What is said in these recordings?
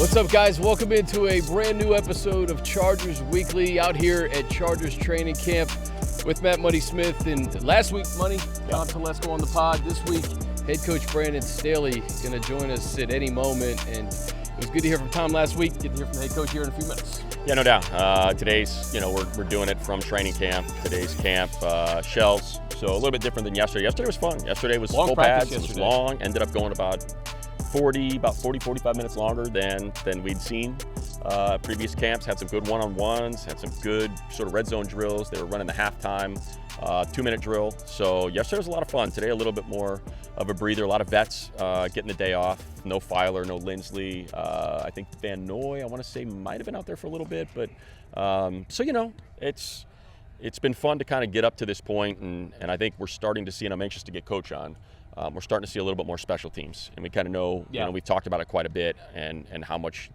What's up, guys? Welcome into a brand new episode of Chargers Weekly out here at Chargers Training Camp with Matt Money Smith. And last week, Money, Tom Telesco on the pod. This week, head coach Brandon Staley going to join us at any moment. And it was good to hear from Tom last week. Get to hear from the head coach here in a few minutes. Yeah, no doubt. Today's, we're doing it from training camp. Today's camp, shells. So a little bit different than yesterday. Yesterday was fun. Yesterday was long full practice. pads. It was long. Ended up going about 45 minutes longer than we'd seen previous camps. Had some good one-on-ones, had some good sort of red zone drills. They were running the halftime 2-minute drill. So yesterday was a lot of fun. Today a little bit more of a breather. A lot of vets getting the day off. No Filer, no Lindsley. I think Van Noy, I want to say, might have been out there for a little bit. But it's been fun to kind of get up to this point, and I think we're starting to see, and I'm anxious to get Coach on. We're starting to see a little bit more special teams, and we kind of know, we've talked about it quite a bit, and how much,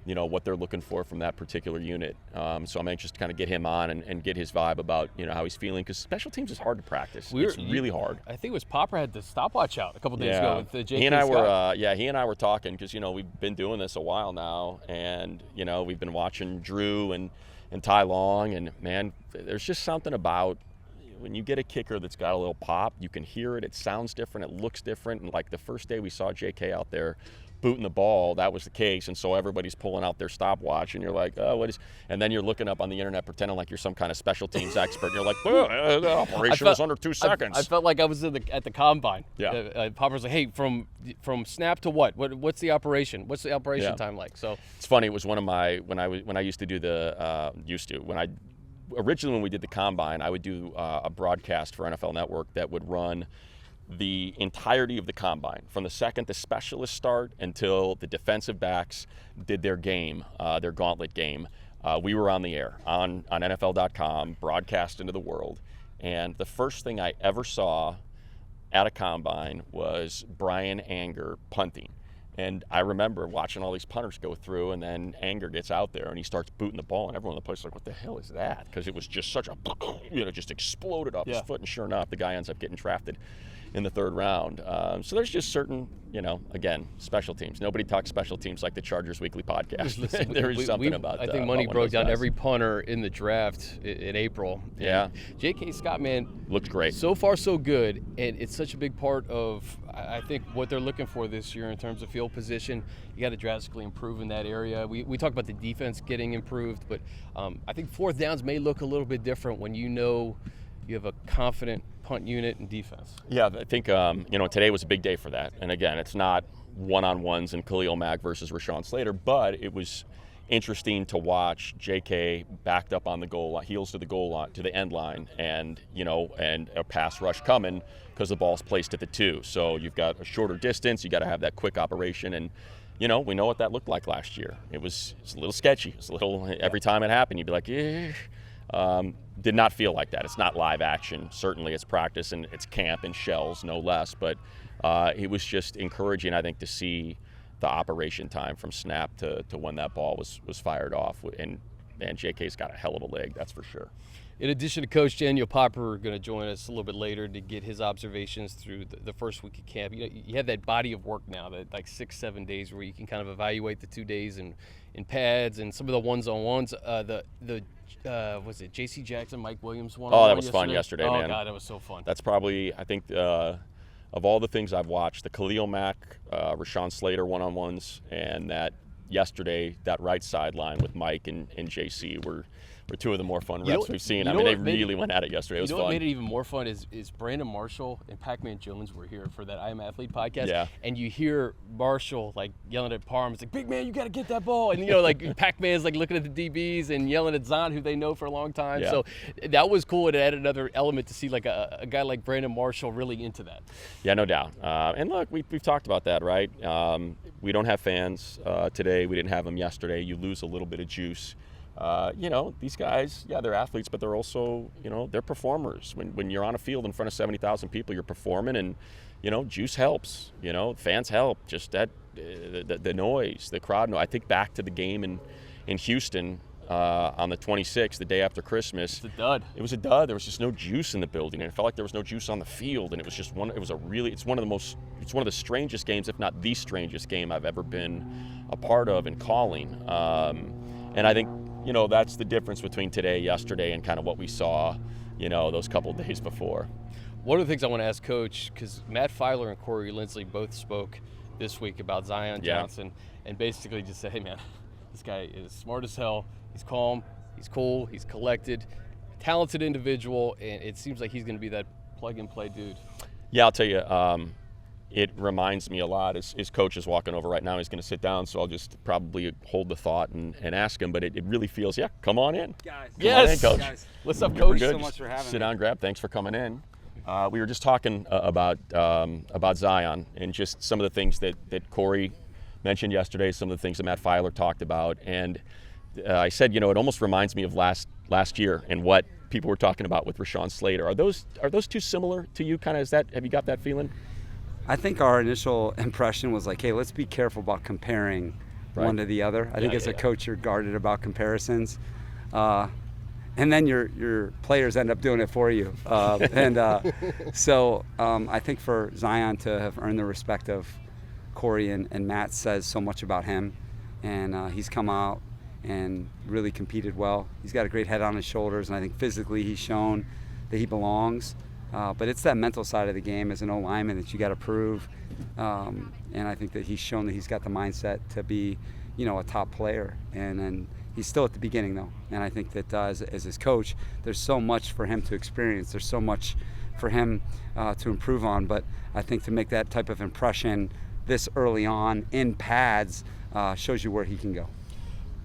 what they're looking for from that particular unit. So I'm anxious to kind of get him on and get his vibe about, how he's feeling, because special teams is hard to practice. It's really hard. I think it was Popper had the stopwatch out a couple days ago with the J.K. He and I Scott. he and I were talking, because, we've been doing this a while now, and, we've been watching Drew and Ty Long, and man, there's just something about when you get a kicker that's got a little pop, you can hear it, it sounds different, it looks different. And like the first day we saw JK out there booting the ball, that was the case. And so everybody's pulling out their stopwatch, and you're like, oh, what is, and then you're looking up on the internet pretending like you're some kind of special teams expert. And you're like, oh, the operation was under 2 seconds. I felt like I was at the combine. Yeah. Popper's like, hey, from snap to what? What's the operation? What's the operation time like? So it's funny. It was one of my, when I used to do originally when we did the combine, I would do a broadcast for NFL Network that would run the entirety of the combine from the second the specialists start until the defensive backs did their game, their gauntlet game. We were on the air on NFL.com, broadcast into the world. And the first thing I ever saw at a combine was Brian Anger punting. And I remember watching all these punters go through, and then Anger gets out there and he starts booting the ball, and everyone in the place is like, what the hell is that? Because it was just such a, just exploded off his foot, and sure enough, the guy ends up getting drafted in the 3rd round. So there's just certain, again, special teams. Nobody talks special teams like the Chargers Weekly podcast. Listen, there is something about I think Money broke down every punter in the draft in April. Yeah. J.K. Scott, man. Looked great. So far, so good. And it's such a big part of, I think, what they're looking for this year in terms of field position. You got to drastically improve in that area. We talk about the defense getting improved, but I think 4th downs may look a little bit different when you have a confident punt unit and defense. Yeah, I think, today was a big day for that. And again, it's not one-on-ones and Khalil Mack versus Rashawn Slater, but it was interesting to watch JK backed up on the goal line, heels to the goal line, to the end line, and a pass rush coming because the ball's placed at the 2. So you've got a shorter distance, you got to have that quick operation, and we know what that looked like last year. It's a little sketchy. It's a little, every time it happened, you'd be like, did not feel like that. It's not live action. Certainly it's practice and it's camp and shells, no less. But it was just encouraging, I think, to see the operation time from snap to when that ball was fired off. And JK's got a hell of a leg, that's for sure. In addition to Coach Daniel Popper, going to join us a little bit later to get his observations through the first week of camp. You have that body of work now, that like 6-7 days where you can kind of evaluate the 2 days in pads and some of the ones-on-ones. Was it J.C. Jackson, Mike Williams one-on-one? Oh, that was fun yesterday, man. Oh, God, that was so fun. That's probably, I think, of all the things I've watched, the Khalil Mack, Rashawn Slater one-on-ones, and that yesterday, that right sideline with Mike and J.C. were 2 of the more fun reps we've seen. I mean, they really went at it yesterday. It was fun. What made it even more fun is Brandon Marshall and Pac-Man Jones were here for that I Am Athlete podcast. Yeah. And you hear Marshall like yelling at Parm. It's like, big man, you got to get that ball. And, like Pac-Man's like looking at the DBs and yelling at Zahn, who they know for a long time. Yeah. So that was cool. It added another element to see like a guy like Brandon Marshall really into that. Yeah, no doubt. And look, we've talked about that, right? We don't have fans today. We didn't have them yesterday. You lose a little bit of juice. These guys, they're athletes, but they're also, they're performers. When you're on a field in front of 70,000 people, you're performing, and, juice helps. Fans help. Just that, the noise, the crowd noise. I think back to the game in Houston on the 26th, the day after Christmas. It's a dud. It was a dud. There was just no juice in the building, and it felt like there was no juice on the field. And it was just one of the strangest games, if not the strangest game I've ever been a part of in calling. And I think, that's the difference between today, yesterday, and kind of what we saw, those couple of days before. One of the things I want to ask Coach, because Matt Filer and Corey Linsley both spoke this week about Zion Johnson, and basically just said, hey, man, this guy is smart as hell. He's calm, he's cool, he's collected, talented individual, and it seems like he's going to be that plug-and-play dude. Yeah, I'll tell you, it reminds me a lot. His coach is walking over right now. He's going to sit down, so I'll just probably hold the thought and ask him. But it really feels, come on in. Guys. Come on in, Coach. Guys. What's up, We're Coach? good. so much for having Sit me. down, grab. Thanks for coming in. We were just talking about Zion and just some of the things that Corey mentioned yesterday, some of the things that Matt Filer talked about. And I said, it almost reminds me of last year and what people were talking about with Rashawn Slater. Are those two similar to you? Kind of, have you got that feeling? I think our initial impression was like, hey, let's be careful about comparing one to the other. I think as a coach, you're guarded about comparisons. And then your players end up doing it for you. So I think for Zion to have earned the respect of Corey and Matt says so much about him. And he's come out and really competed well. He's got a great head on his shoulders, and I think physically he's shown that he belongs. But it's that mental side of the game as an O-lineman that you got to prove. And I think that he's shown that he's got the mindset to be, a top player. And he's still at the beginning, though. And I think that as his coach, there's so much for him to experience. There's so much for him to improve on. But I think to make that type of impression this early on in pads shows you where he can go.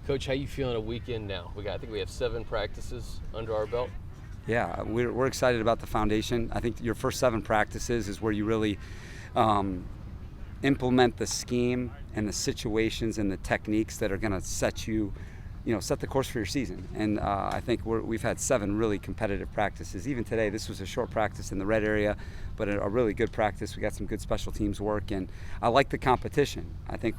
Coach, how you feeling a weekend now? I think we have 7 practices under our belt. Yeah, we're excited about the foundation. I think your first 7 practices is where you really implement the scheme and the situations and the techniques that are going to set the course for your season. And I think we've had 7 really competitive practices. Even today, this was a short practice in the red area, but a really good practice. We got some good special teams work, and I like the competition. I think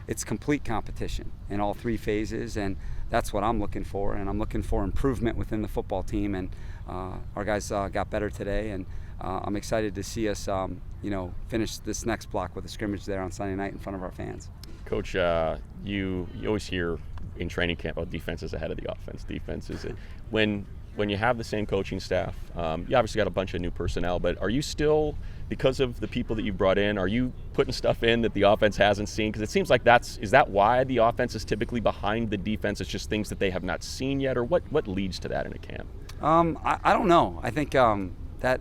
it's complete competition in all 3 phases, and that's what I'm looking for. And I'm looking for improvement within the football team, and our guys got better today, and I'm excited to see us finish this next block with a scrimmage there on Sunday night in front of our fans. Coach, you always hear in training camp about defense is ahead of the offense. Defense is it. When you have the same coaching staff, you obviously got a bunch of new personnel, but are you still, because of the people that you brought in, are you putting stuff in that the offense hasn't seen? Because it seems like is that why the offense is typically behind the defense? It's just things that they have not seen yet, or what leads to that in a camp? I don't know. I think that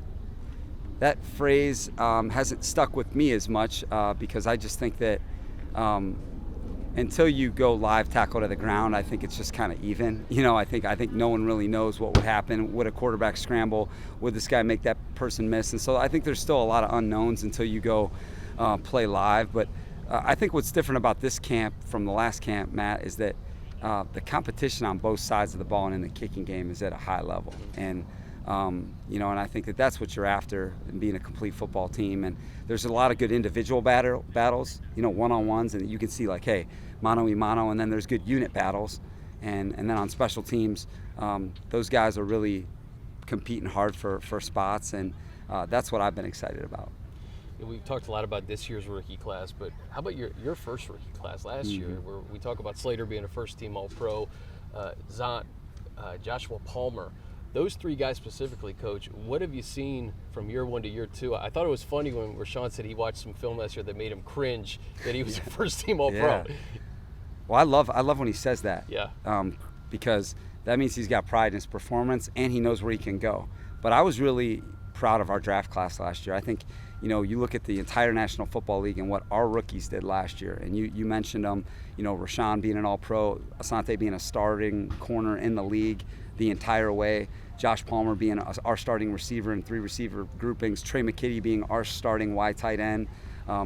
phrase hasn't stuck with me as much because I just think that until you go live tackle to the ground, I think it's just kind of even. I think no one really knows what would happen. Would a quarterback scramble? Would this guy make that person miss? And so I think there's still a lot of unknowns until you go play live. But I think what's different about this camp from the last camp, Matt, is that the competition on both sides of the ball and in the kicking game is at a high level. And and I think that that's what you're after in being a complete football team. And there's a lot of good individual battles, one-on-ones, and you can see like, hey, mano-a-mano, and then there's good unit battles. And then on special teams, those guys are really competing hard for spots, and that's what I've been excited about. We've talked a lot about this year's rookie class, but how about your first rookie class last year, where we talk about Slater being a first-team All-Pro, Joshua Palmer. Those 3 guys specifically, Coach, what have you seen from year 1 to year 2? I thought it was funny when Rashawn said he watched some film last year that made him cringe that he was a first-team All-Pro. Yeah. Well, I love when he says that. Yeah. Because that means he's got pride in his performance and he knows where he can go. But I was really proud of our draft class last year. I think, you look at the entire National Football League and what our rookies did last year. And you mentioned them, Rashawn being an All-Pro, Asante being a starting corner in the league the entire way, Josh Palmer being our starting receiver in 3 receiver groupings, Trey McKitty being our starting wide tight end.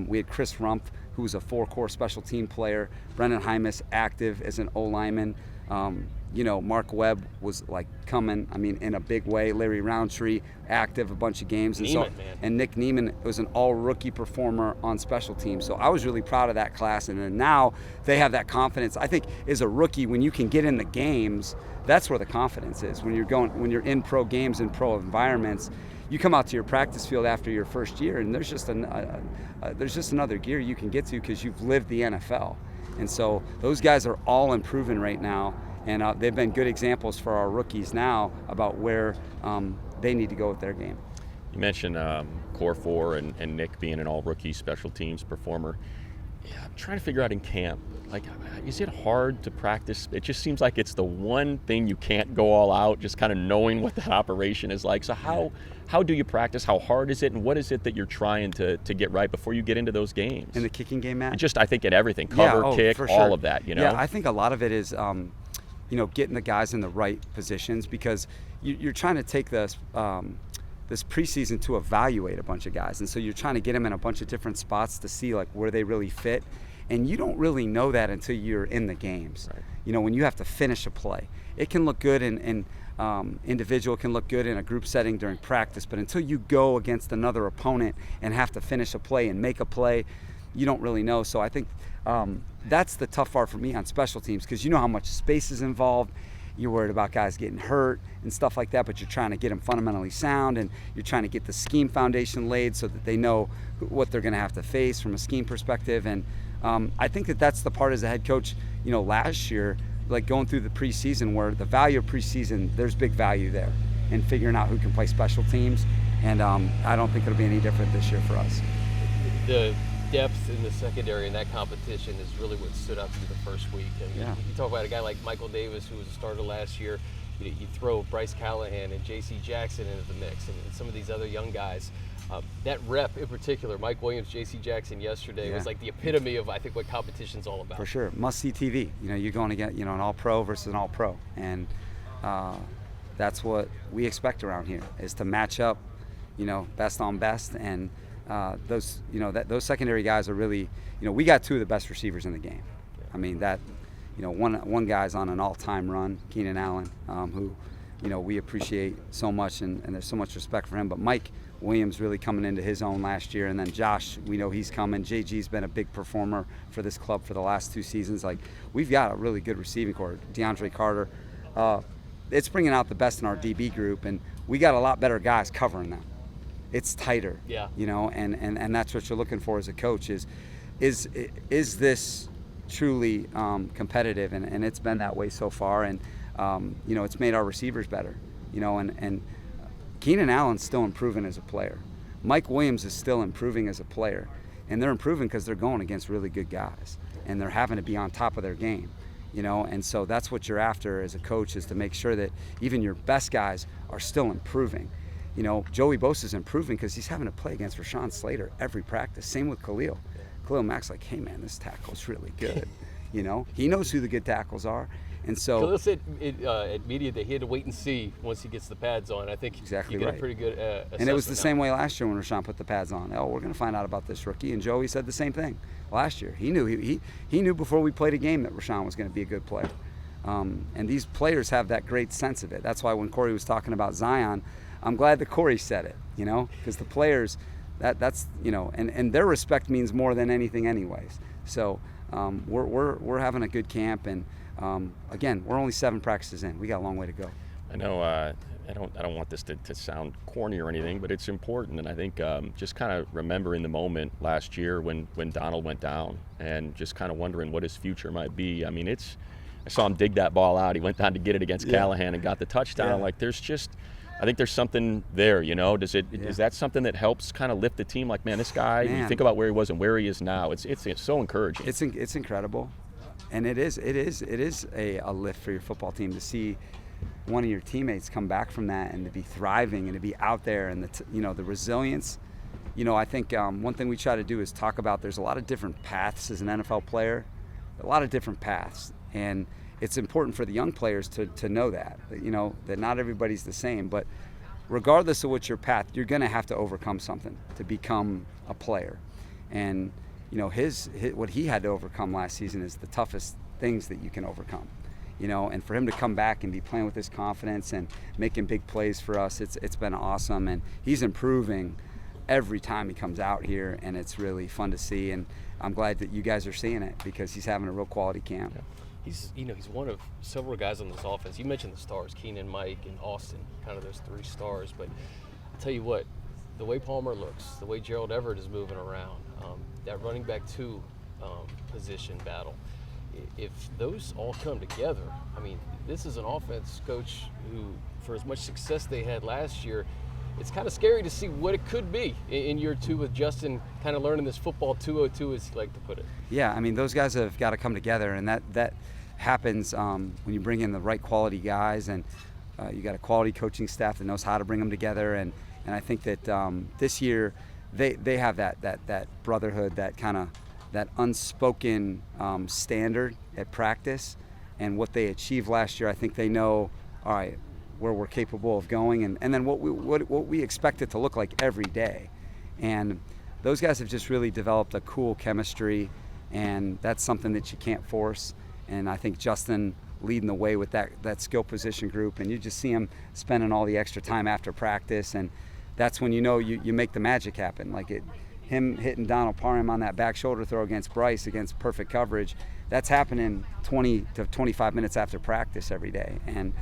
We had Chris Rumpf, who was a 4-core special team player, Brendan Hymus active as an O-lineman, Mark Webb was like coming, in a big way. Larry Roundtree, active a bunch of games. And Nick Neiman was an all-rookie performer on special teams. So I was really proud of that class. And then now they have that confidence. I think as a rookie, when you can get in the games, that's where the confidence is. When you're in pro games and pro environments, you come out to your practice field after your first year, and there's just another gear you can get to because you've lived the NFL. And so those guys are all improving right now. And they've been good examples for our rookies now about where they need to go with their game. You mentioned Core 4 and Nick being an all-rookie special teams performer. Yeah, I'm trying to figure out in camp, is it hard to practice? It just seems like it's the one thing you can't go all out, just kind of knowing what that operation is like. So how do you practice? How hard is it? And what is it that you're trying to get right before you get into those games? In the kicking game, Matt? I think at everything, cover, kick, all of that, Yeah, I think a lot of it is getting the guys in the right positions, because you're trying to take this preseason to evaluate a bunch of guys, and so you're trying to get them in a bunch of different spots to see where they really fit, and you don't really know that until you're in the games. Right. When you have to finish a play, it can look good in individual, can look good in a group setting during practice, but until you go against another opponent and have to finish a play and make a play, you don't really know. So I think that's the tough part for me on special teams, because you know how much space is involved. You're worried about guys getting hurt and stuff like that, but you're trying to get them fundamentally sound, and you're trying to get the scheme foundation laid so that they know what they're going to have to face from a scheme perspective. And I think that's the part as a head coach, last year, going through the preseason, where the value of preseason, there's big value there, and figuring out who can play special teams. And I don't think it'll be any different this year for us. The depth in the secondary in that competition is really what stood out to me the first week. And you talk about a guy like Michael Davis, who was a starter last year. You throw Bryce Callahan and J.C. Jackson into the mix, and some of these other young guys. That rep in particular, Mike Williams, J.C. Jackson yesterday, was like the epitome of, I think, what competition's all about. For sure. Must-see TV. You're going to get, an all-pro versus an all-pro. And that's what we expect around here, is to match up, best on best. And those secondary guys are really, we got two of the best receivers in the game. One guy's on an all-time run, Keenan Allen, who, we appreciate so much, and there's so much respect for him. But Mike Williams really coming into his own last year, and then Josh, we know he's coming. JG's been a big performer for this club for the last 2 seasons. We've got a really good receiving core. DeAndre Carter, it's bringing out the best in our DB group, and we got a lot better guys covering them. It's tighter, and that's what you're looking for as a coach. Is this truly competitive? And it's been that way so far, and it's made our receivers better. And Keenan Allen's still improving as a player. Mike Williams is still improving as a player, and they're improving because they're going against really good guys, and they're having to be on top of their game. And so that's what you're after as a coach, is to make sure that even your best guys are still improving. Joey Bosa's improving because he's having to play against Rashawn Slater every practice. Same with Khalil. Khalil Mack's like, hey man, this tackle's really good. He knows who the good tackles are. And so Khalil said at media that he had to wait and see once he gets the pads on. I think exactly you get right. a pretty good assessment. And it was the same way last year when Rashawn put the pads on. We're going to find out about this rookie. And Joey said the same thing last year. He knew he knew before we played a game that Rashawn was going to be a good player. And these players have that great sense of it. That's why when Corey was talking about Zion, I'm glad that Corey said it, because the players, that's and their respect means more than anything anyways. So we're having a good camp, and again, we're only 7 practices in. We got a long way to go. I know I don't want this to sound corny or anything, but it's important. And I think just kind of remembering the moment last year when Donald went down, and just kind of wondering what his future might be. I saw him dig that ball out. He went down to get it against Callahan and got the touchdown. I think there's something there, Is that something that helps kind of lift the team? This guy, when you think about where he was and where he is now, it's so encouraging. It's incredible, and it is a lift for your football team to see one of your teammates come back from that and to be thriving and to be out there, and the resilience. I think one thing we try to do is talk about there's a lot of different paths as an NFL player, a lot of different paths, and it's important for the young players to know that not everybody's the same. But regardless of what your path, you're going to have to overcome something to become a player. And his what he had to overcome last season is the toughest things that you can overcome. and for him to come back and be playing with this confidence and making big plays for us, it's been awesome. And he's improving every time he comes out here, and it's really fun to see. And I'm glad that you guys are seeing it because he's having a real quality camp. Yeah. He's one of several guys on this offense. You mentioned the stars, Keenan, Mike, and Austin, kind of those 3 stars. But I'll tell you what, the way Palmer looks, the way Gerald Everett is moving around, that running back 2 position battle, if those all come together, I mean, this is an offense coach who, for as much success they had last year, it's kind of scary to see what it could be in year 2 with Justin kind of learning this football 202, as he like to put it. Yeah, I mean, those guys have got to come together, and that happens when you bring in the right quality guys, and you got a quality coaching staff that knows how to bring them together. And I think that this year they have that brotherhood, that unspoken standard at practice, and what they achieved last year. I think they know, all right, where we're capable of going, and then what we expect it to look like every day. And those guys have just really developed a cool chemistry, and that's something that you can't force. And I think Justin leading the way with that skill position group, and you just see him spending all the extra time after practice, and that's when you make the magic happen. Like him hitting Donald Parham on that back shoulder throw against Bryce against perfect coverage, that's happening 20 to 25 minutes after practice every day. And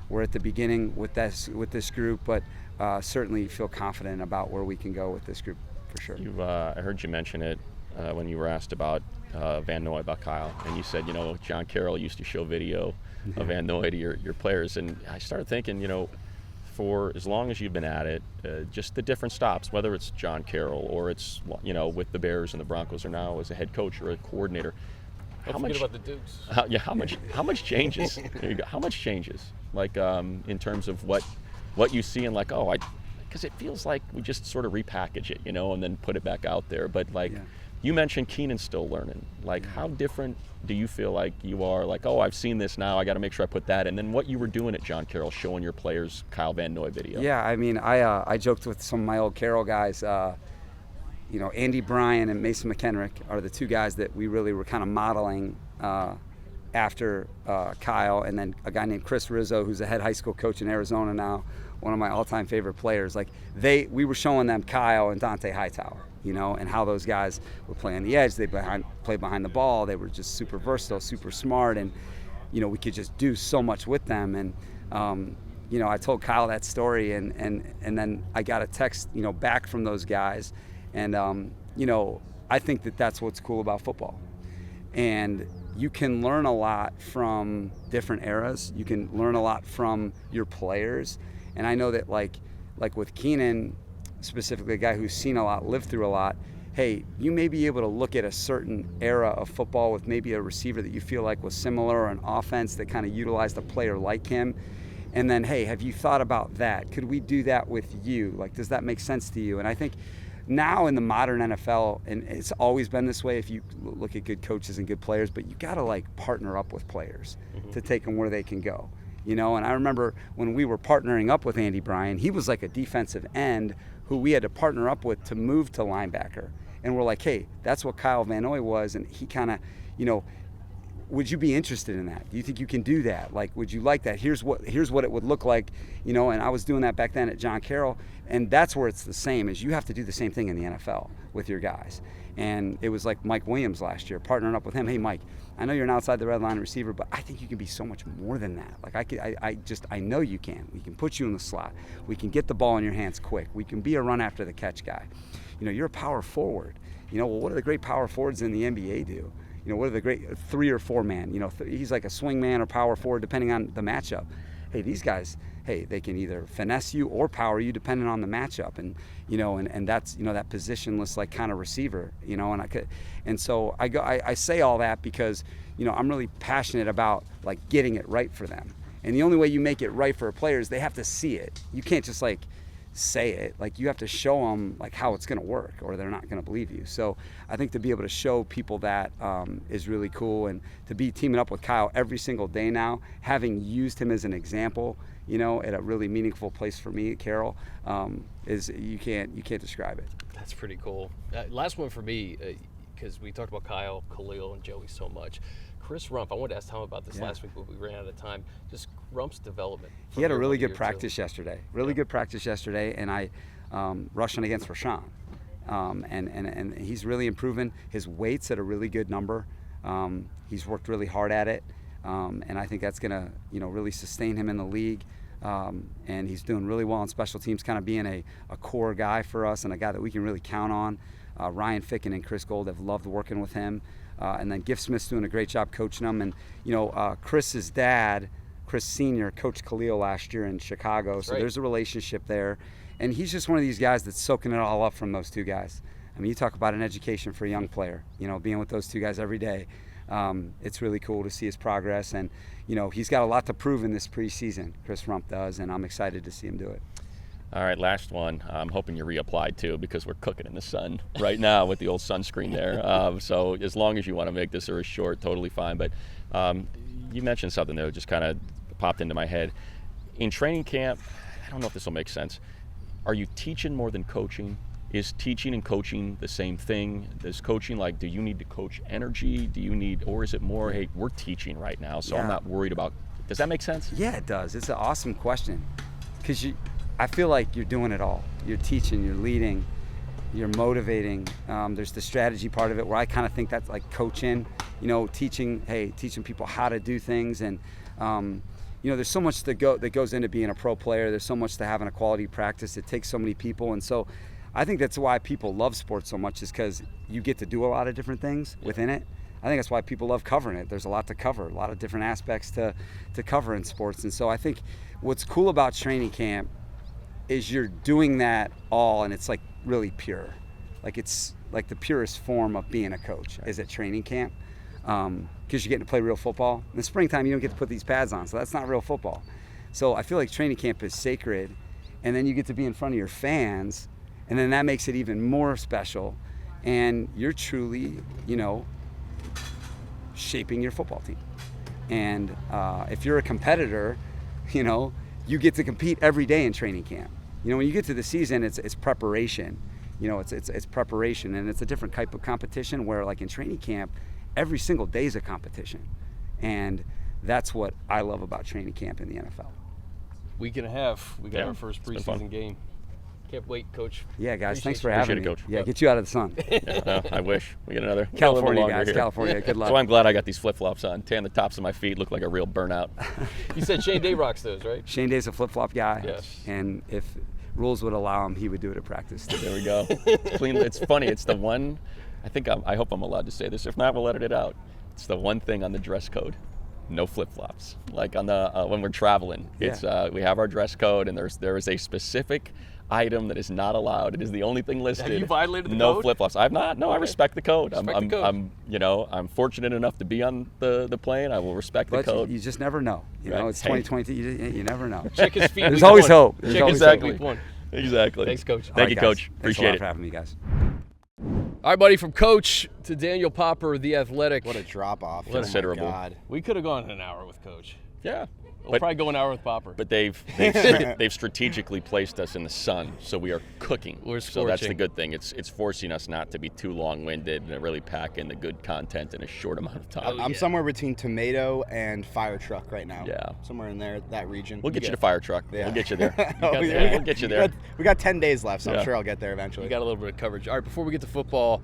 we're at the beginning with this group, but certainly feel confident about where we can go with this group for sure. I heard you mention it when you were asked about Van Noy, about Kyle, and you said, John Carroll used to show video of Van Noy to your players, and I started thinking, for as long as you've been at it, just the different stops, whether it's John Carroll or it's with the Bears and the Broncos, or now as a head coach or a coordinator. Don't forget about the Dukes. How much changes? There you go. How much changes? Like in terms of what you see, and like, because it feels like we just sort of repackage it, and then put it back out there. But you mentioned Keenan's still learning. Like, how different do you feel like you are? Like, I've seen this now, I got to make sure I put that in. And then what you were doing at John Carroll, showing your players Kyle Van Noy video. Yeah, I mean, I joked with some of my old Carroll guys. Andy Bryan and Mason McHenrick are the 2 guys that we really were kind of modeling after Kyle, and then a guy named Chris Rizzo, who's a head high school coach in Arizona now, one of my all-time favorite players. Like we were showing them Kyle and Dante Hightower, and how those guys would play on the edge. They play behind the ball. They were just super versatile, super smart, and we could just do so much with them. And I told Kyle that story, and then I got a text back from those guys, and I think that that's what's cool about football. And you can learn a lot from different eras. You can learn a lot from your players. And I know that like with Keenan, specifically a guy who's seen a lot, lived through a lot, hey, you may be able to look at a certain era of football with maybe a receiver that you feel like was similar, or an offense that kind of utilized a player like him. And then, hey, have you thought about that? Could we do that with you? Like, does that make sense to you? And I think now in the modern NFL, and it's always been this way if you look at good coaches and good players, but you got to partner up with players to take them where they can go. And I remember when we were partnering up with Andy Bryan, he was like a defensive end who we had to partner up with to move to linebacker. And we're like, hey, that's what Kyle Van Noy was. And he kind of, would you be interested in that? Do you think you can do that? Like, would you like that? Here's what it would look like, and I was doing that back then at John Carroll. And that's where it's the same, is you have to do the same thing in the NFL with your guys. And it was like Mike Williams last year, partnering up with him. Hey, Mike, I know you're an outside the red line receiver, but I think you can be so much more than that. Like I know you can. We can put you in the slot. We can get the ball in your hands quick. We can be a run after the catch guy. You're a power forward. Well, what do the great power forwards in the NBA do? What are the great 3 or 4 man? He's like a swing man or power forward depending on the matchup. Hey, these guys, they can either finesse you or power you depending on the matchup, and and that's that positionless kind of receiver, and so I say all that because I'm really passionate about getting it right for them, and the only way you make it right for a player is they have to see it. You can't just say it. You have to show them how it's going to work, or they're not going to believe you. So I think to be able to show people that is really cool, and to be teaming up with Kyle every single day now, having used him as an example, at a really meaningful place for me at Carroll, is you can't describe it. That's pretty cool. Last one for me, because we talked about Kyle, Khalil, and Joey so much. Chris Rumpf, I wanted to ask Tom about this last week, but we ran out of time. Just Rumpf's development. He had a really good practice yesterday. Good practice yesterday, and I rushing against Rashawn. And he's really improving. His weight's at a really good number. He's worked really hard at it, and I think that's going to really sustain him in the league. And he's doing really well on special teams, kind of being a core guy for us and a guy that we can really count on. Ryan Ficken and Chris Gold have loved working with him. And then Gift Smith's doing a great job coaching him. And, Chris's dad, Chris Sr., coached Khalil last year in Chicago. So there's a relationship there. And he's just one of these guys that's soaking it all up from those two guys. I mean, you talk about an education for a young player, being with those two guys every day. It's really cool to see his progress. And, he's got a lot to prove in this preseason, Chris Rumpf does, and I'm excited to see him do it. All right, last one. I'm hoping you reapplied too, because we're cooking in the sun right now with the old sunscreen there. So as long as you want to make this or a short, totally fine. But you mentioned something that just kind of popped into my head. In training camp, I don't know if this will make sense. Are you teaching more than coaching? Is teaching and coaching the same thing? Is coaching do you need to coach energy? Or is it more, hey, we're teaching right now, so I'm not worried about, does that make sense? Yeah, it does. It's an awesome question, because I feel like you're doing it all. You're teaching, you're leading, you're motivating. There's the strategy part of it where I kind of think that's like coaching, teaching people how to do things. And, there's so much that goes into being a pro player. There's so much to having a quality practice. It takes so many people. And so I think that's why people love sports so much, is because you get to do a lot of different things within it. I think that's why people love covering it. There's a lot to cover, a lot of different aspects to cover in sports. And so I think what's cool about training camp is you're doing that all, and it's really pure. It's like the purest form of being a coach is at training camp, because you're getting to play real football. In the springtime, you don't get to put these pads on, so that's not real football. So I feel like training camp is sacred, and then you get to be in front of your fans, and then that makes it even more special, and you're truly, shaping your football team. And if you're a competitor, you get to compete every day in training camp. When you get to the season, it's preparation. It's preparation, and it's a different type of competition where, in training camp, every single day is a competition. And that's what I love about training camp in the NFL. Week and a half, we got our first preseason game. Can't wait, Coach. Yeah, guys, thanks for Appreciate having it, me. Coach. Yeah, get you out of the sun. I wish. We get another. California, guys, California, good luck. So I'm glad I got these flip-flops on. Tan the tops of my feet, look like a real burnout. You said Shane Day rocks those, right? Shane Day's a flip-flop guy. Yes. And if rules would allow him, he would do it at practice too. There we go. It's clean. It's funny. It's the one, I hope I'm allowed to say this. If not, we'll edit it out. It's the one thing on the dress code. No flip-flops. On the when we're traveling, it's we have our dress code, and there is a specific item that is not allowed. It is the only thing listed. Have you violated the code? No flip-flops. I've not. No, okay. I respect the code. I'm fortunate enough to be on the plane. I will respect the code. You just never know. It's 2020. You never know. Check his feet. There's always hope. Exactly. Thanks, Coach. Thank you, Coach. Appreciate it. Thanks a lot for having me, guys. All right, buddy, from Coach to Daniel Popper, the Athletic. What a drop-off. Considerable. Oh my God. We could have gone an hour with Coach. Yeah. We'll probably go an hour with Popper. But they've strategically placed us in the sun, so we are cooking. We're so that's the good thing. It's forcing us not to be too long-winded and to really pack in the good content in a short amount of time. I'm somewhere between tomato and fire truck right now. Yeah. Somewhere in there, that region. We'll get you to fire truck. Yeah. We'll get you there. We'll get you there. We got 10 days left, so I'm sure I'll get there eventually. You got a little bit of coverage. All right, before we get to football,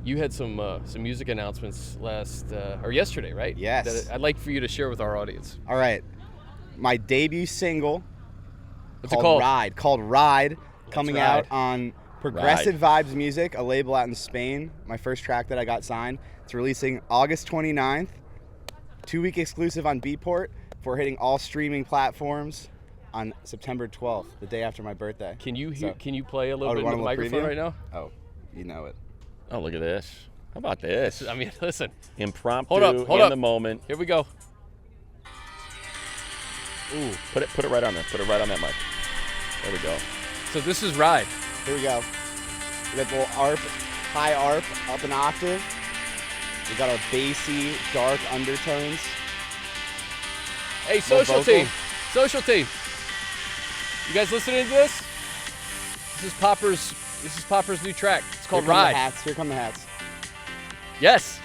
you had some music announcements yesterday, right? Yes. That I'd like for you to share with our audience. All right. My debut single What's it called? Called Ride, coming out on Progressive Vibes Music, a label out in Spain. My first track that I got signed. It's releasing August 29th. 2-week exclusive on Beatport for hitting all streaming platforms on September 12th, the day after my birthday. Can you play a little bit in the microphone right now? Oh, you know it. Oh, look at this. How about this? I mean, listen. Impromptu, hold up. the moment. Here we go. Ooh, put it right on there. Put it right on that mic. There we go. So this is Ride. Here we go. We got the little ARP, high ARP, up an octave. We got our bassy, dark undertones. Hey, social team. You guys listening to this? This is Popper's new track. It's called Ride. Here come the hats. Yes.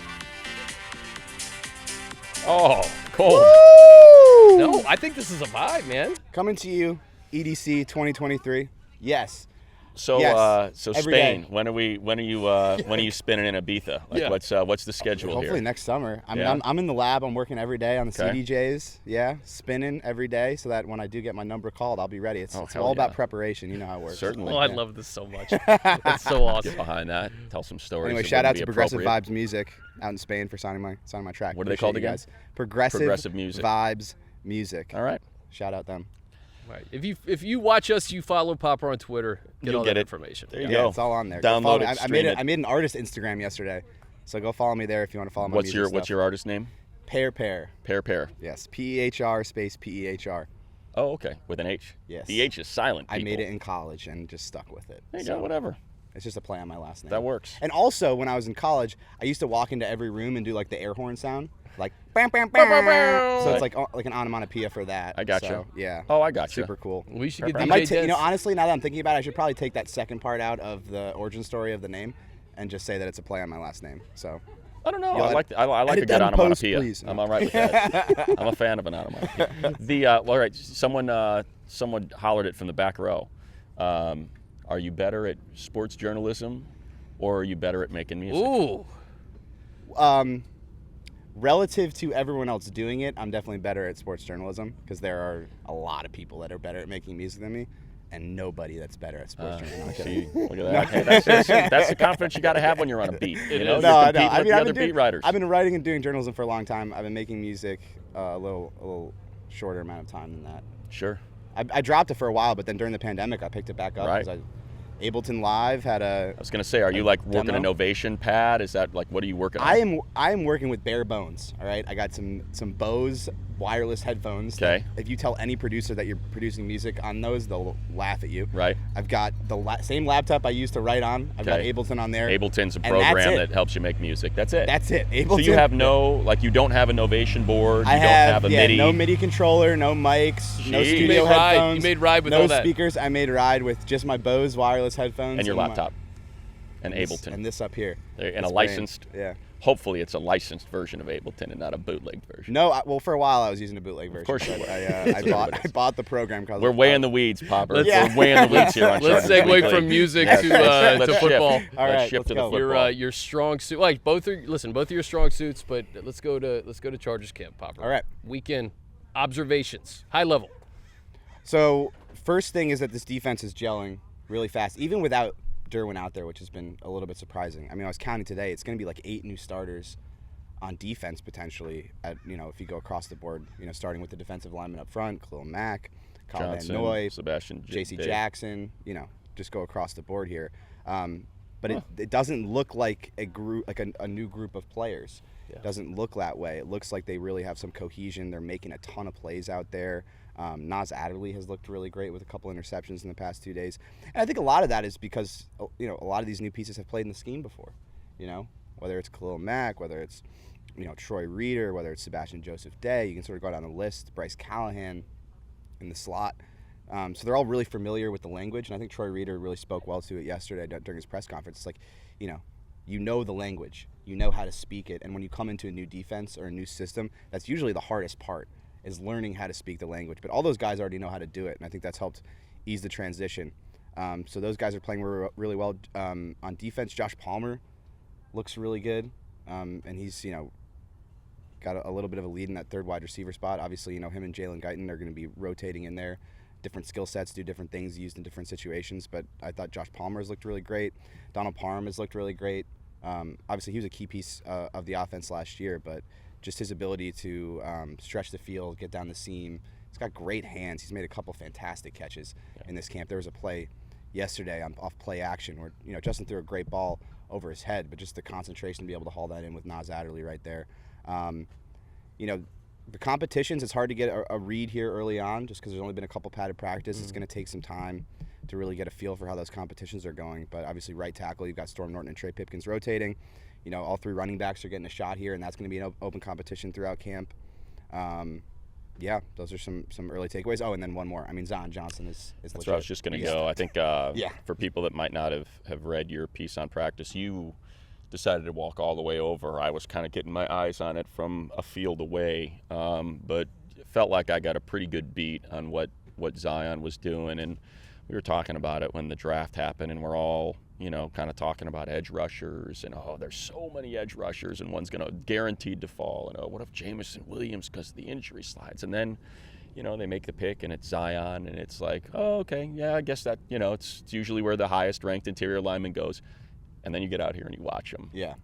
Oh, cold. Woo! No, I think this is a vibe, man. Coming to you, EDC 2023. Yes. So, Yes, so every Spain. day. When are you spinning in Ibiza? Like, Yeah. what's the schedule Hopefully here? next summer. I mean, Yeah. I'm in the lab. I'm working every day on the Okay. CDJs. Yeah, spinning every day so that when I do get my number called, I'll be ready. It's Oh, it's hell all about yeah. preparation. You know how it works. Certainly. Oh, I love this so much. That's so awesome. Get behind that. Tell some stories. Anyway, that shout out wouldn't to be Progressive appropriate. Vibes Music out in Spain for signing my track. What are they Appreciate called you again? guys. Progressive Music. Vibes Music. All right. Shout out them. Right. If you watch us, you follow Popper on Twitter. Get You'll all get that it. information. There you Yeah, go. it's all on there. Go Download follow it. me. I Stream it. made an artist Instagram yesterday, so go follow me there if you want to follow my What's music your artist name? Pear. Pear. Yes, PEHR space PEHR. Oh, okay. With an H. Yes. The H is silent. I made people. it in college and just stuck with it. There you So go. Whatever. It's just a play on my last name. That works. And also, when I was in college, I used to walk into every room and do like the air horn sound, like bam, bam, bam. So it's like an onomatopoeia for that. I got so, you. Yeah. Oh, I got you. Super cool. We should get I DJ might Dez. honestly, now that I'm thinking about it, I should probably take that second part out of the origin story of the name and just say that it's a play on my last name. So I don't know. You'll I like a edit good that in post, onomatopoeia. please. I'm all right with that. I'm a fan of an onomatopoeia. All right. Someone hollered it from the back row. Are you better at sports journalism, or are you better at making music? Ooh. relative to everyone else doing it, I'm definitely better at sports journalism because there are a lot of people that are better at making music than me, and nobody that's better at sports journalism. I'm kidding. See, look at that. Hey, that's the confidence you got to have when you're on a beat. You know, is. you're No, competing I with mean, the I've other been beat writers. I've been writing and doing journalism for a long time. I've been making music a little shorter amount of time than that. Sure. I dropped it for a while, but then during the pandemic, I picked it back up Right. because Ableton Live had a. I was gonna say, are you like working demo? a Novation pad? Is that like what are you working on? I am working with bare bones. All right, I got some Bose wireless headphones. Okay. If you tell any producer that you're producing music on those, they'll laugh at you. Right. I've got the same laptop I used to write on. I've got Okay. Ableton on there. Ableton's a And that's program it. that helps you make music. That's it. That's it. Ableton. So you have you don't have a Novation board. You I don't have a MIDI. no MIDI controller, no mics, no Jeez. You studio made Ride- headphones. you made Ride with no all that. speakers. I made Ride with just my Bose wireless headphones and your my- laptop. And Ableton. and this up here. and It's a great. licensed. Yeah. Hopefully, it's a licensed version of Ableton and not a bootleg version. No, well, for a while I was using a bootleg version. course you but were. I bought the program because We're way in the weeds, Popper. Let's- We're way in the weeds here on Let's Chargers segue Weekly. from music Yes, to let's shift. football. All Let's right, shift let's to the go. football. Your strong suit. Like both are both of your strong suits, but let's go to Chargers camp, Popper. All right. Weekend observations, high level. So first thing is that this defense is gelling really fast, even without Derwin out there, which has been a little bit surprising. I mean, I was counting today; it's going to be like 8 new starters on defense potentially. If you go across the board, starting with the defensive lineman up front, Khalil Mack, Kyle Van Johnson, Noy, Sebastian J.C. Day. Jackson. Just go across the board here. But it doesn't look like a group, like a new group of players. Yeah. It doesn't look that way. It looks like they really have some cohesion. They're making a ton of plays out there. Nas Adderley has looked really great with a couple interceptions in the past 2 days. And I think a lot of that is because, a lot of these new pieces have played in the scheme before, whether it's Khalil Mack, whether it's, Troy Reader, whether it's Sebastian Joseph Day. You can sort of go down the list, Bryce Callahan in the slot. So they're all really familiar with the language, and I think Troy Reader really spoke well to it yesterday during his press conference. It's like, you know the language, you know how to speak it, and when you come into a new defense or a new system, that's usually the hardest part, is learning how to speak the language. But all those guys already know how to do it, and I think that's helped ease the transition. So those guys are playing really well. On defense, Josh Palmer looks really good, and he's, got a little bit of a lead in that third wide receiver spot. Obviously, him and Jalen Guyton are going to be rotating in there. Different skill sets, do different things used in different situations, but I thought Josh Palmer has looked really great. Donald Parham has looked really great. Obviously, he was a key piece of the offense last year, but just his ability to stretch the field, get down the seam. He's got great hands. He's made a couple fantastic catches in this camp. There was a play yesterday off play action where Justin threw a great ball over his head, but just the concentration to be able to haul that in with Nas Adderley right there. The competitions, it's hard to get a read here early on just because there's only been a couple padded practice. It's going to take some time to really get a feel for how those competitions are going. But obviously right tackle, you've got Storm Norton and Trey Pipkins rotating. All 3 running backs are getting a shot here, and that's going to be an open competition throughout camp. Those are some early takeaways. Oh, and then one more. I mean, Zion Johnson is That's legit. where I was just going to go. I think Yeah. for people that might not have read your piece on practice, you decided to walk all the way over. I was kind of getting my eyes on it from a field away, but it felt like I got a pretty good beat on what Zion was doing. And we were talking about it when the draft happened, and we're all, kind of talking about edge rushers, and there's so many edge rushers, and one's going to guaranteed to fall, and what if Jameson Williams, because of the injury, slides? And then, they make the pick, and it's Zion, and it's like, oh, okay, yeah, I guess that, it's usually where the highest ranked interior lineman goes. And then you get out here and you watch them. Yeah.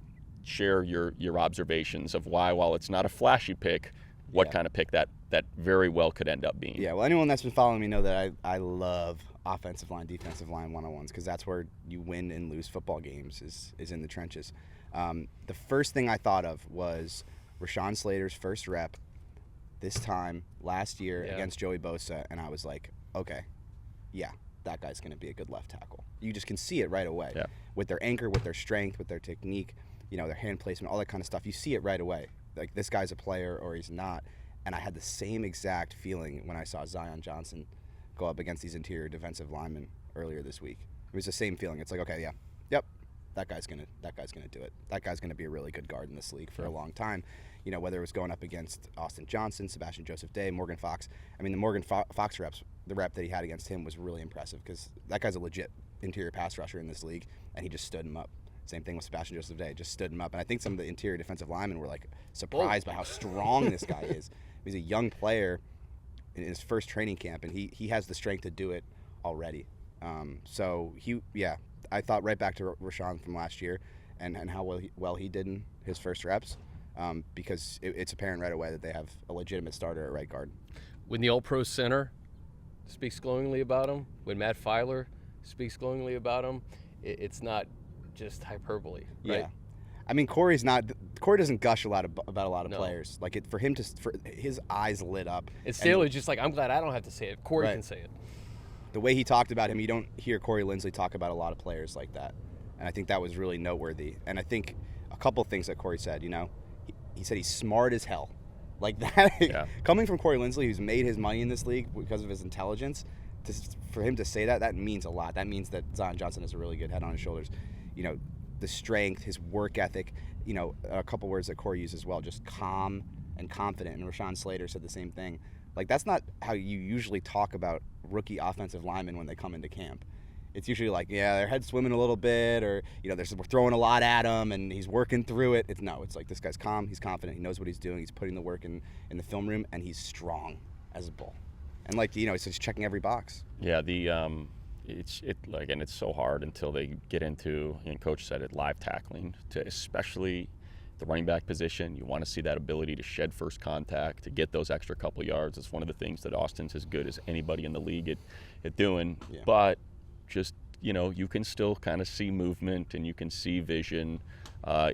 Share your observations of why, while it's not a flashy pick, what kind of pick that very well could end up being. Yeah, well, anyone that's been following me know that I love offensive line, defensive line one-on-ones, because that's where you win and lose football games is in the trenches. The first thing I thought of was Rashawn Slater's first rep this time last year against Joey Bosa, and I was like, okay, yeah, that guy's going to be a good left tackle. You just can see it right away. Yeah. With their anchor, with their strength, with their technique, their hand placement, all that kind of stuff. You see it right away. Like, this guy's a player or he's not. And I had the same exact feeling when I saw Zion Johnson go up against these interior defensive linemen earlier this week. It was the same feeling. It's like, okay, that guy's gonna do it. That guy's gonna be a really good guard in this league for a long time. Whether it was going up against Austin Johnson, Sebastian Joseph Day, Morgan Fox. I mean, the Morgan Fox the rep that he had against him was really impressive, because that guy's a legit interior pass rusher in this league, and he just stood him up. Same thing with Sebastian Joseph Day, just stood him up. And I think some of the interior defensive linemen were like surprised by how strong this guy is. He's a young player in his first training camp, and he has the strength to do it already. I thought right back to Rashawn from last year and how well he did in his first reps, because it's apparent right away that they have a legitimate starter at right guard. When the All-Pro center speaks glowingly about him, when Matt Filer speaks glowingly about him, it's not just hyperbole, right? Yeah. I mean, Corey doesn't gush about a lot of players. Like, for his eyes lit up. And Staley's just like, I'm glad I don't have to say it. Corey can say it. The way he talked about him, you don't hear Corey Linsley talk about a lot of players like that. And I think that was really noteworthy. And I think a couple things that Corey said, he said he's smart as hell. Like that, coming from Corey Linsley, who's made his money in this league because of his intelligence, for him to say that means a lot. That means that Zion Johnson has a really good head on his shoulders. The strength, his work ethic, a couple words that Corey used as well, just calm and confident. And Rashawn Slater said the same thing. Like, that's not how you usually talk about rookie offensive linemen when they come into camp. It's usually like, their head's swimming a little bit, or, we're throwing a lot at him and he's working through it. It's like, this guy's calm, he's confident, he knows what he's doing, he's putting the work in the film room, and he's strong as a bull. And he's checking every box. Yeah, it's so hard until they get into, and Coach said it, live tackling, to especially the running back position. You want to see that ability to shed first contact, to get those extra couple yards. It's one of the things that Austin's as good as anybody in the league at doing. Yeah. But just, you can still kind of see movement, and you can see vision,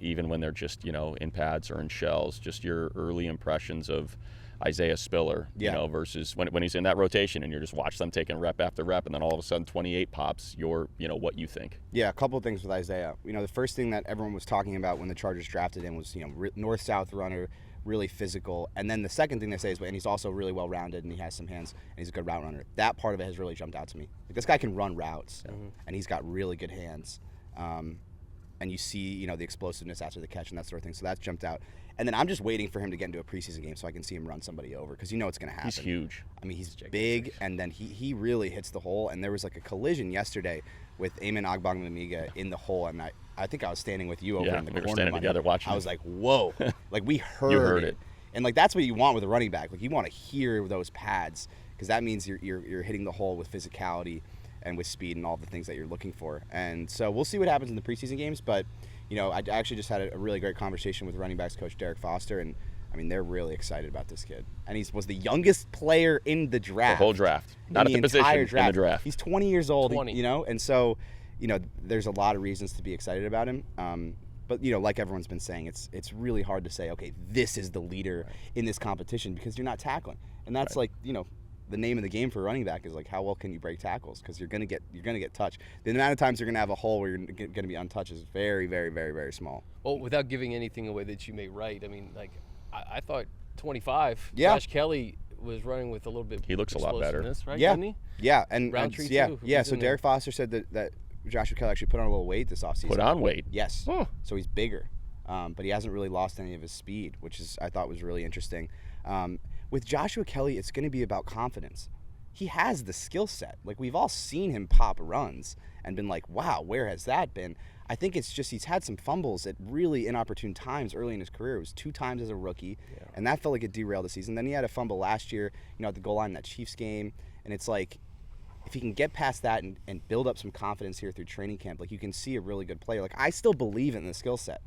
even when they're just, in pads or in shells. Just your early impressions of Isaiah Spiller, versus when he's in that rotation, and you're just watch them taking rep after rep, and then all of a sudden 28 pops, what you think. Yeah, a couple of things with Isaiah. The first thing that everyone was talking about when the Chargers drafted him was, north-south runner, really physical. And then the second thing they say is, and he's also really well-rounded, and he has some hands, and he's a good route runner. That part of it has really jumped out to me. Like, this guy can run routes, and he's got really good hands. And you see, the explosiveness after the catch and that sort of thing. So that's jumped out. And then I'm just waiting for him to get into a preseason game so I can see him run somebody over, because it's going to happen. He's huge. I mean, he's big, and then he really hits the hole. And there was like a collision yesterday with Eamon Ogbongbemiga in the hole, and I think I was standing with you over in the corner. We were standing together watching. I was like, whoa. Like, we heard it. And like, that's what you want with a running back. Like, you want to hear those pads, because that means you're hitting the hole with physicality and with speed and all the things that you're looking for. And so we'll see what happens in the preseason games, but I actually just had a really great conversation with running backs coach Derek Foster, and I mean, they're really excited about this kid. And he was the youngest player in the draft. The whole draft. Not at the position, in the draft. He's 20 years old, and so, there's a lot of reasons to be excited about him. But, like everyone's been saying, it's really hard to say, okay, this is the leader in this competition, because you're not tackling. And that's the name of the game for a running back is like, how well can you break tackles? Because you're gonna get touched. The amount of times you're gonna have a hole where you're gonna be untouched is very, very, very, very small. Well, without giving anything away that you may write, I mean, like, I thought 25. Josh Kelly was running with a little bit. He looks a lot better, right? Yeah, Didn't he? Yeah, and Roundtree yeah, too, yeah. So Derek Foster said that Joshua Kelly actually put on a little weight this offseason. Put on weight? Yes. Huh. So he's bigger. But he hasn't really lost any of his speed, which I thought was really interesting. With Joshua Kelly, it's going to be about confidence. He has the skill set. Like, we've all seen him pop runs and been like, wow, where has that been? I think it's just he's had some fumbles at really inopportune times early in his career. It was 2 times as a rookie, and that felt like it derailed the season. Then he had a fumble last year, at the goal line in that Chiefs game, and it's like, if he can get past that and build up some confidence here through training camp, like, you can see a really good player. Like, I still believe in the skill set.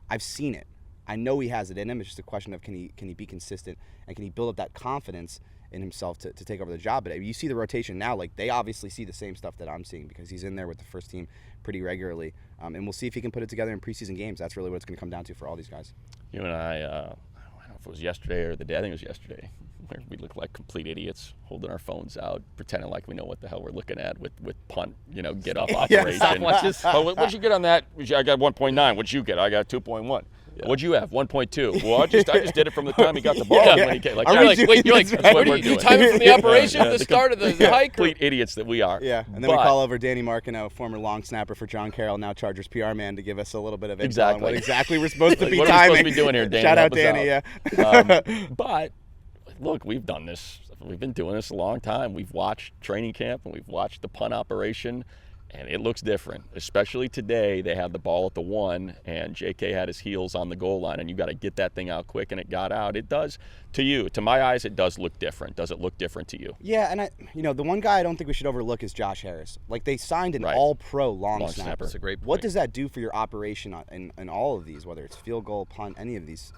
I've seen it. I know he has it in him. It's just a question of can he be consistent and can he build up that confidence in himself to take over the job. But you see the rotation now, like, they obviously see the same stuff that I'm seeing because he's in there with the first team pretty regularly. And we'll see if he can put it together in preseason games. That's really what it's going to come down to for all these guys. You and I don't know if it was yesterday or the day, I think it was yesterday, where we look like complete idiots holding our phones out, pretending like we know what the hell we're looking at with punt, get off operation. Oh, what'd you get on that? I got 1.9. What'd you get? I got 2.1. Yeah. What'd you have? 1.2. Well, I just did it from the time he got the ball. When he came. Like, you time it from the operation to the start of the hike? Complete idiots that we are. Yeah, and then we call over Danny Marcano, former long snapper for John Carroll, now Chargers PR man, to give us a little bit of insight on what exactly we're supposed to be what timing. What are we supposed to be doing here, Danny? Shout out Danny, yeah. But look, we've done this. We've been doing this a long time. We've watched training camp and we've watched the punt operation, and it looks different. Especially today, they had the ball at the 1, and JK had his heels on the goal line, and you got to get that thing out quick, and it got out. It does, to my eyes, it does look different. Does it look different to you? Yeah, and the one guy I don't think we should overlook is Josh Harris. Like, they signed an all-pro long snapper. That's a great point. What does that do for your operation in all of these, whether it's field goal, punt, any of these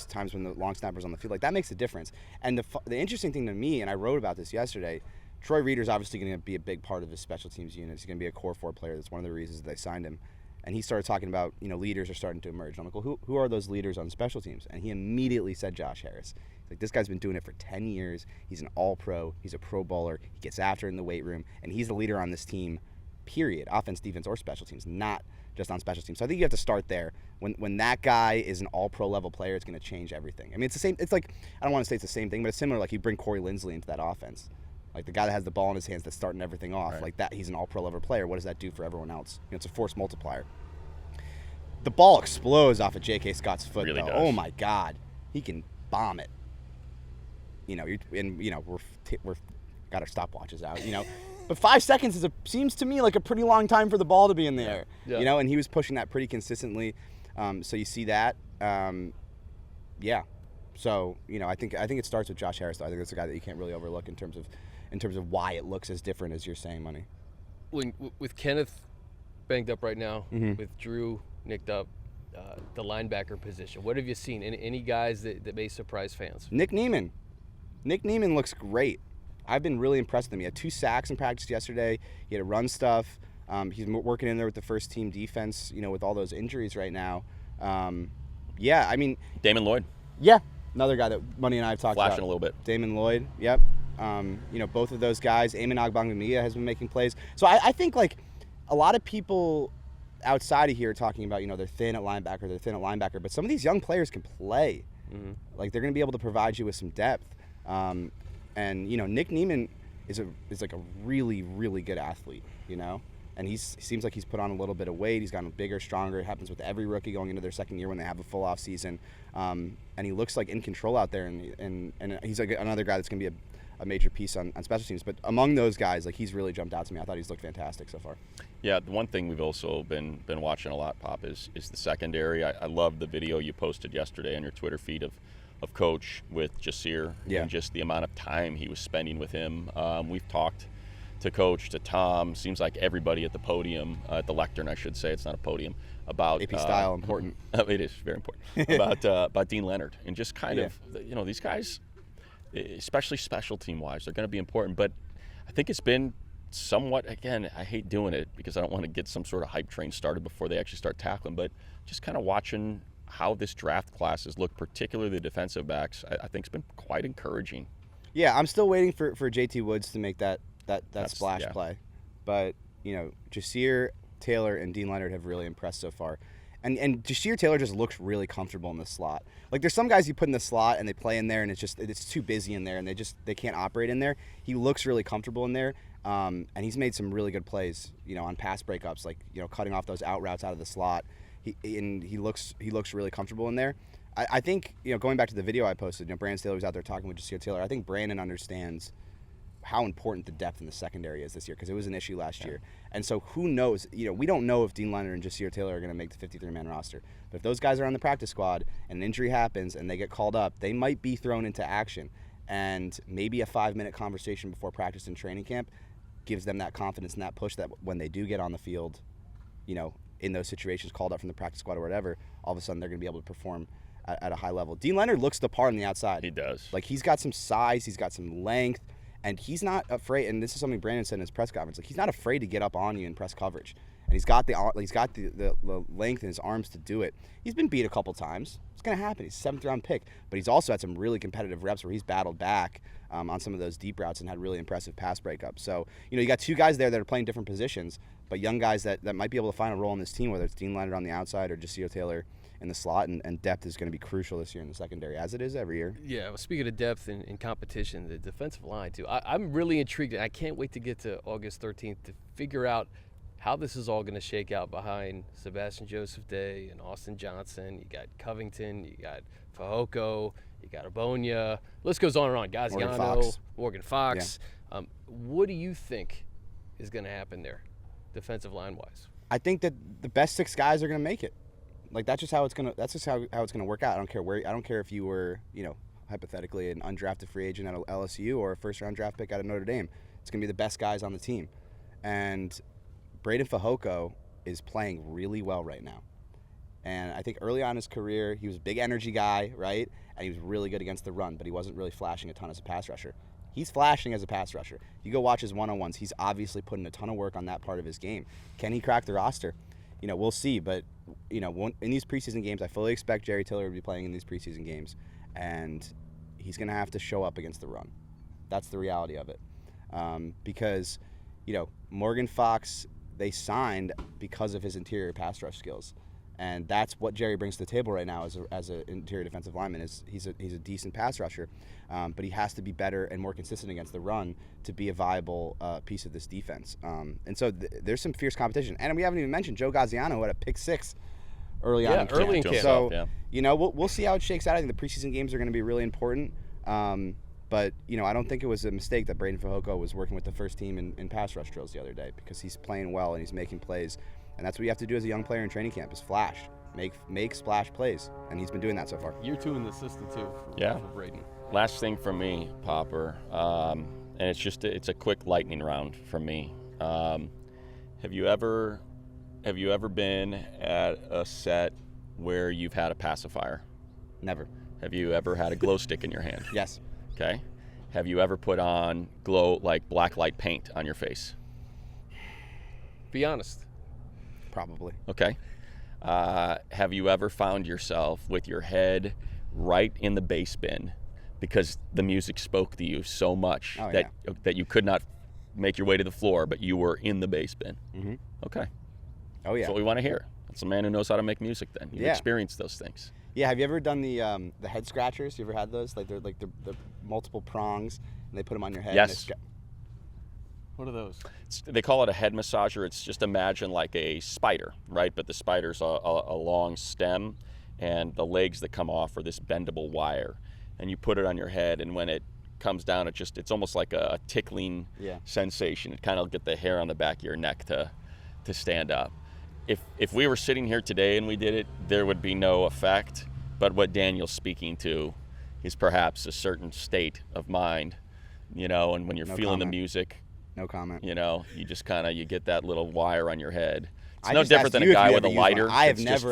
times when the long snapper's on the field? Like, that makes a difference. And the interesting thing to me, and I wrote about this yesterday, Troy Reeder's obviously going to be a big part of his special teams unit. He's going to be a core 4 player. That's one of the reasons they signed him. And he started talking about, leaders are starting to emerge. And I'm like, well, who are those leaders on special teams? And he immediately said Josh Harris. He's like, this guy's been doing it for 10 years. He's an all-pro. He's a pro bowler. He gets after it in the weight room. And he's the leader on this team, period. Offense, defense, or special teams, not just on special teams. So I think you have to start there. When that guy is an all-pro level player, it's going to change everything. I mean, it's the same. It's like, I don't want to say it's the same thing, but it's similar. Like, you bring Corey Linsley into that offense. Like, the guy that has the ball in his hands that's starting everything off. Right. Like that, he's an all-pro level player. What does that do for everyone else? It's a force multiplier. The ball explodes off of J.K. Scott's foot, really though. Does. Oh, my God. He can bomb it. We're got our stopwatches out, But 5 seconds seems to me like a pretty long time for the ball to be in the air, and he was pushing that pretty consistently. So you see that. Yeah. So, I think it starts with Josh Harris, though. I think that's a guy that you can't really overlook in terms of why it looks as different as you're saying, Money. With Kenneth banged up right now, with Drew nicked up, the linebacker position, what have you seen? Any guys that may surprise fans? Nick Niemann. Nick Niemann looks great. I've been really impressed with him. He had 2 sacks in practice yesterday. He had to run stuff. He's working in there with the first team defense, with all those injuries right now. Damon Lloyd. Yeah. Another guy that Money and I have talked about. Flashing a little bit. Damon Lloyd, yep. Both of those guys. Eamon Ogbongbemiga has been making plays. So I think, like, a lot of people outside of here are talking about, they're thin at linebacker, but some of these young players can play. Mm-hmm. Like, they're going to be able to provide you with some depth. Nick Niemann is like a really, really good athlete, And he seems like he's put on a little bit of weight. He's gotten bigger, stronger. It happens with every rookie going into their second year when they have a full off season. And he looks like in control out there. And he's like another guy that's going to be a major piece on special teams. But among those guys, like, he's really jumped out to me. I thought he's looked fantastic so far. Yeah, the one thing we've also been watching a lot, Pop, is the secondary. I love the video you posted yesterday on your Twitter feed of Coach with Jasir and just the amount of time he was spending with him. We've talked to Coach, to Tom, seems like everybody at the podium, at the lectern, I should say, it's not a podium, about AP style, important. It is very important. about Dean Leonard and just kind of, these guys, especially special team wise, they're going to be important. But I think it's been somewhat, again, I hate doing it because I don't want to get some sort of hype train started before they actually start tackling, but just kind of watching how this draft class has looked, particularly the defensive backs, I think it's been quite encouraging. Yeah, I'm still waiting for JT Woods to make that splash play. But, Jasir, Taylor, and Dean Leonard have really impressed so far. And Jasir Taylor just looks really comfortable in the slot. Like there's some guys you put in the slot and they play in there and it's too busy in there and they can't operate in there. He looks really comfortable in there, and he's made some really good plays, on pass breakups, like cutting off those out routes out of the slot. He looks really comfortable in there. I think going back to the video I posted, Brandon Staley was out there talking with Jasir Taylor. I think Brandon understands how important the depth in the secondary is this year because it was an issue last year. And so who knows, we don't know if Dean Leonard and Jasir Taylor are going to make the 53-man roster. But if those guys are on the practice squad and an injury happens and they get called up, they might be thrown into action. And maybe a 5-minute conversation before practice and training camp gives them that confidence and that push that when they do get on the field, in those situations, called up from the practice squad or whatever, all of a sudden they're going to be able to perform at a high level. Dean Leonard looks the part on the outside. He does. Like he's got some size, he's got some length. And he's not afraid, and this is something Brandon said in his press conference. Like he's not afraid to get up on you in press coverage, and he's got the length in his arms to do it. He's been beat a couple times. It's gonna happen. He's a 7th-round pick, but he's also had some really competitive reps where he's battled back on some of those deep routes and had really impressive pass breakups. So you got 2 guys there that are playing different positions, but young guys that might be able to find a role in this team, whether it's Dean Leonard on the outside or Jasir Taylor in the slot, and depth is going to be crucial this year in the secondary, as it is every year. Yeah, well, speaking of depth and competition, the defensive line, too. I'm really intrigued. I can't wait to get to August 13th to figure out how this is all going to shake out behind Sebastian Joseph Day and Austin Johnson. You got Covington, you got Fehoko, you got Abonia. List goes on and on. Gaziano, Morgan Fox. Yeah. What do you think is going to happen there, defensive line-wise? I think that the best 6 guys are going to make it. Like that's just how it's gonna work out. I don't care where. I don't care if you were, hypothetically an undrafted free agent at LSU or a first-round draft pick out of Notre Dame. It's gonna be the best guys on the team. And Brandon Fehoko is playing really well right now. And I think early on in his career, he was a big energy guy, right? And he was really good against the run, but he wasn't really flashing a ton as a pass rusher. He's flashing as a pass rusher. You go watch his one-on-ones. He's obviously putting a ton of work on that part of his game. Can he crack the roster? We'll see, but in these preseason games, I fully expect Jerry Tiller to be playing in these preseason games, and he's going to have to show up against the run. That's the reality of it, because Morgan Fox they signed because of his interior pass rush skills, and that's what Jerry brings to the table right now as an interior defensive lineman. He's a decent pass rusher, but he has to be better and more consistent against the run to be a viable piece of this defense. And so there's some fierce competition, and we haven't even mentioned Joe Gaziano, who had a pick 6 early on in camp. Early in camp. So we'll see how it shakes out. I think the preseason games are going to be really important. But I don't think it was a mistake that Brandon Fehoko was working with the first team in pass rush drills the other day, because he's playing well and he's making plays. And that's what you have to do as a young player in training camp, is flash. Make splash plays. And he's been doing that so far. Year 2 in the system, too, for Braden. Last thing from me, Popper, and it's a quick lightning round from me. Have you ever been at a set where you've had a pacifier? Never. Have you ever had a glow stick in your hand? Yes. Okay. Have you ever put on black light paint on your face? Be honest. Probably. Okay. Have you ever found yourself with your head right in the bass bin because the music spoke to you so much that you could not make your way to the floor, but you were in the bass bin? Mm-hmm. Okay. Oh, yeah. That's what we want to hear. That's a man who knows how to make music then. You've experienced those things. Yeah, have you ever done the head scratchers? You ever had those? They're multiple prongs, and they put them on your head. Yes. What are those? They call it a head massager. It's just imagine like a spider, right? But the spider's a long stem, and the legs that come off are this bendable wire. And you put it on your head, and when it comes down, it's almost like a tickling sensation. It kind of get the hair on the back of your neck to stand up. If we were sitting here today and we did it, there would be no effect. But what Daniel's speaking to is perhaps a certain state of mind, and when you're feeling the music. No comment. You just you get that little wire on your head. It's no different than a guy with a lighter. I've never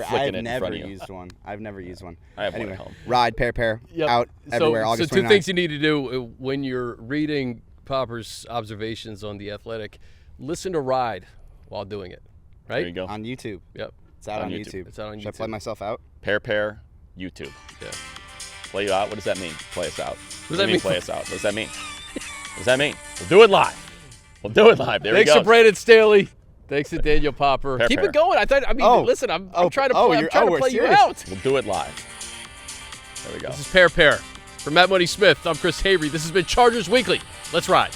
used one. I've never used one. I have one at home. Ride, pair, out everywhere. August 29th. So 2 things you need to do when you're reading Popper's observations on The Athletic: listen to Ride while doing it. Right? There you go. On YouTube. Yep. It's out on YouTube. It's out on YouTube. Should I play myself out? Pair, YouTube. Yeah. Play you out? What does that mean? Play us out. What does that mean? Play us out. What does that mean? What does that mean? We'll do it live. We'll do it live. There we go. Thanks to Brandon Staley. Thanks to Daniel Popper. Pair, Keep pair. it going. Listen, I'm trying to play you out. We'll do it live. There we go. This is Pair. For Matt Money Smith, I'm Chris Hayre. This has been Chargers Weekly. Let's ride.